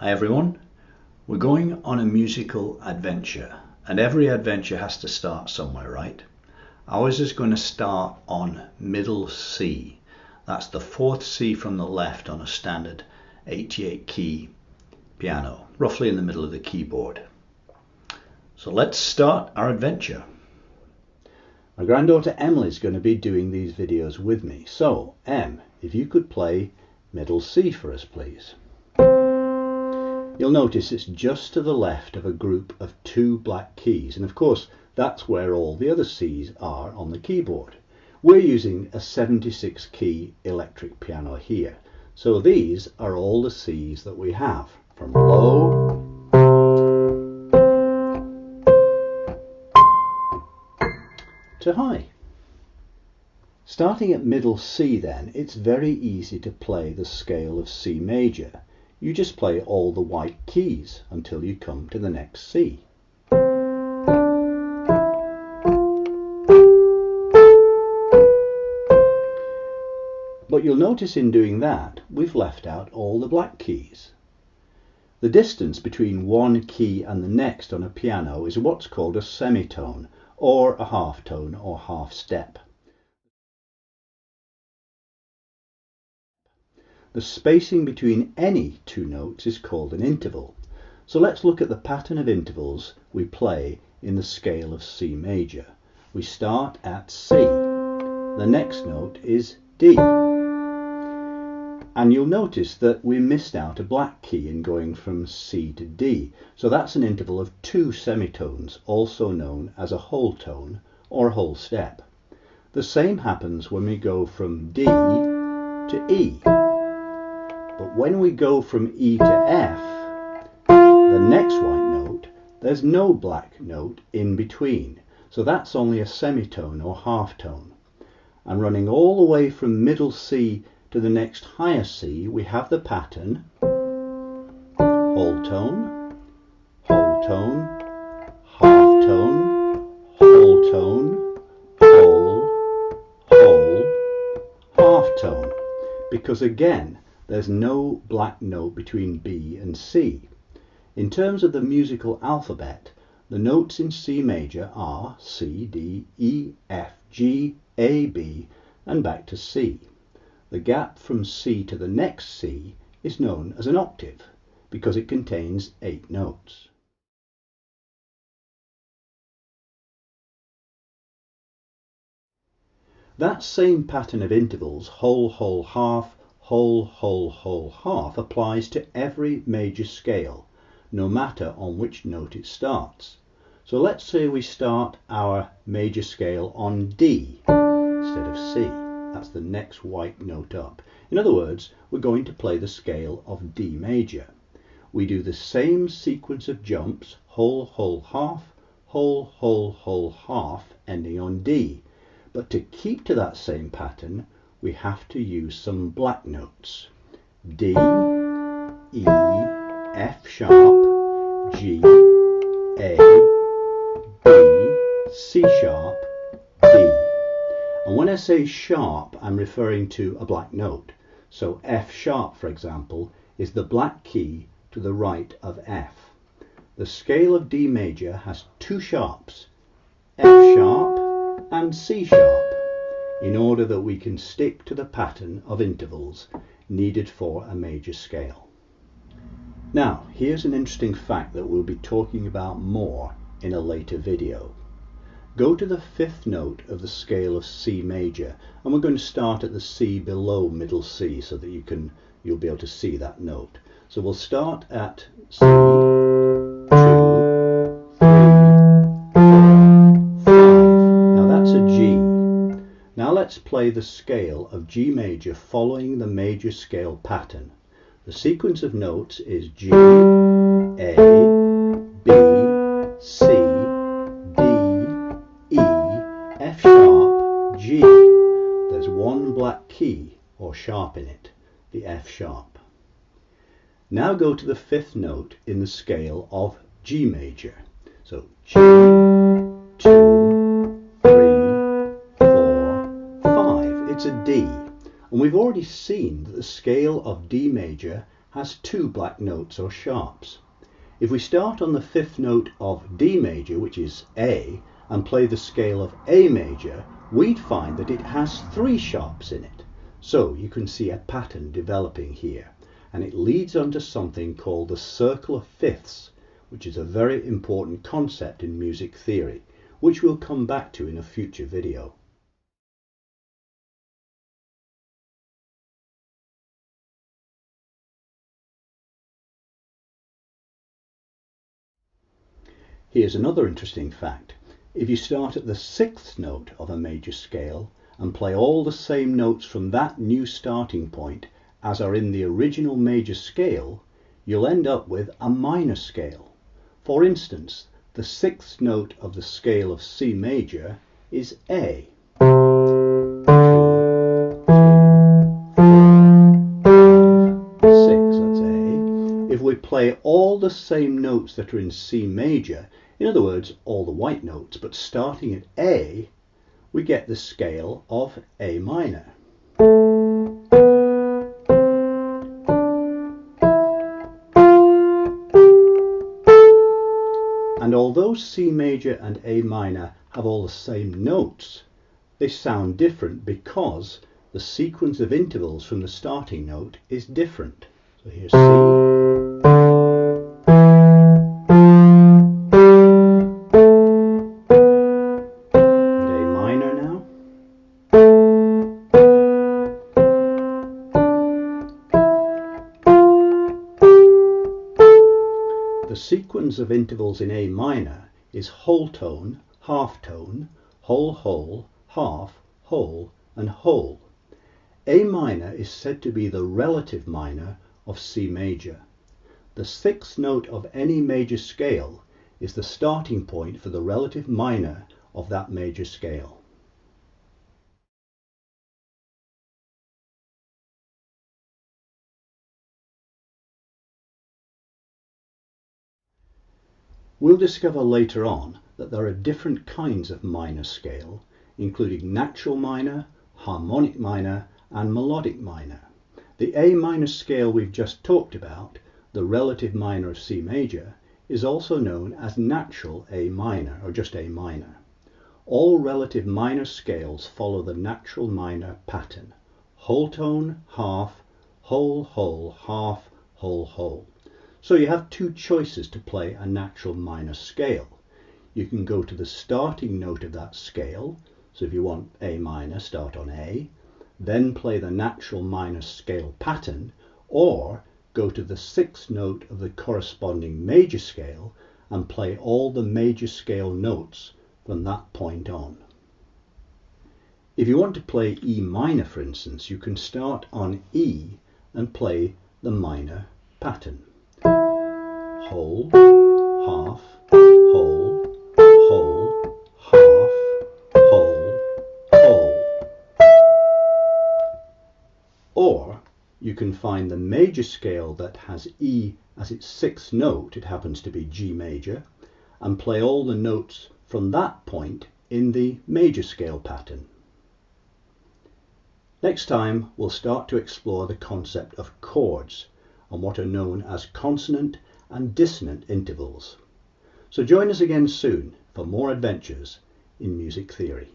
Hi everyone, we're going on a musical adventure, and every adventure has to start somewhere, right? Ours is going to start on middle C. That's the fourth C from the left on a standard 88 key piano, roughly in the middle of the keyboard. So let's start our adventure. My granddaughter Emily is going to be doing these videos with me. So, Em, if you could play middle C for us, please. You'll notice it's just to the left of a group of two black keys, and of course that's where all the other C's are on the keyboard. We're using a 76 key electric piano here, so these are all the C's that we have, from low to high. Starting at middle C then, it's very easy to play the scale of C major. You just play all the white keys until you come to the next C. But you'll notice in doing that, we've left out all the black keys. The distance between one key and the next on a piano is what's called a semitone, or a half tone or half step. The spacing between any two notes is called an interval. So let's look at the pattern of intervals we play in the scale of C major. We start at C. The next note is D. And you'll notice that we missed out a black key in going from C to D. So that's an interval of two semitones, also known as a whole tone or whole step. The same happens when we go from D to E. But when we go from E to F, the next white note, there's no black note in between. So that's only a semitone or half tone. And running all the way from middle C to the next higher C, we have the pattern whole tone, half tone, whole tone, whole, half tone. Because again, there's no black note between B and C. In terms of the musical alphabet, the notes in C major are C, D, E, F, G, A, B, and back to C. The gap from C to the next C is known as an octave because it contains 8 notes. That same pattern of intervals, whole, half, whole, half, applies to every major scale, no matter on which note it starts. So let's say we start our major scale on D instead of C. That's the next white note up. In other words, we're going to play the scale of D major. We do the same sequence of jumps, whole, half, whole, half, ending on D. But to keep to that same pattern, we have to use some black notes. D, E, F sharp, G, A, B, C sharp, D. And when I say sharp, I'm referring to a black note. So F sharp, for example, is the black key to the right of F. The scale of D major has two sharps, F sharp and C sharp, in order that we can stick to the pattern of intervals needed for a major scale. Now, here's an interesting fact that we'll be talking about more in a later video. Go to the fifth note of the scale of C major, and we're going to start at the C below middle C so that you'll be able to see that note. So we'll start at C, 2, 3, 4, 5. Now that's a G. Now let's play the scale of G major following the major scale pattern. The sequence of notes is G, A, B, C, D, E, F sharp, G. There's one black key or sharp in it, the F sharp. Now go to the fifth note in the scale of G major. So G, 2, 3, 4, 5. It's a D. And we've already seen that the scale of D major has two black notes or sharps. If we start on the fifth note of D major, which is A, and play the scale of A major, we'd find that it has three sharps in it. So you can see a pattern developing here, and it leads on to something called the circle of fifths, which is a very important concept in music theory, which we'll come back to in a future video. Here's another interesting fact. If you start at the sixth note of a major scale and play all the same notes from that new starting point as are in the original major scale, you'll end up with a minor scale. For instance, the sixth note of the scale of C major is A. If we play all the same notes that are in C major, in other words, all the white notes, but starting at A, we get the scale of A minor. And although C major and A minor have all the same notes, they sound different because the sequence of intervals from the starting note is different. So here's C. The sequence of intervals in A minor is whole tone, half tone, whole whole, half, whole, and whole. A minor is said to be the relative minor of C major. The sixth note of any major scale is the starting point for the relative minor of that major scale. We'll discover later on that there are different kinds of minor scale, including natural minor, harmonic minor, and melodic minor. The A minor scale we've just talked about, the relative minor of C major, is also known as natural A minor, or just A minor. All relative minor scales follow the natural minor pattern: whole tone, half, whole, whole, half, whole, whole. So you have two choices to play a natural minor scale. You can go to the starting note of that scale, so if you want A minor, start on A, then play the natural minor scale pattern, or go to the sixth note of the corresponding major scale and play all the major scale notes from that point on. If you want to play E minor, for instance, you can start on E and play the minor pattern. Whole, half, whole, whole, half, whole, whole. Or you can find the major scale that has E as its sixth note, it happens to be G major, and play all the notes from that point in the major scale pattern. Next time we'll start to explore the concept of chords and what are known as consonant and dissonant intervals. So join us again soon for more adventures in music theory.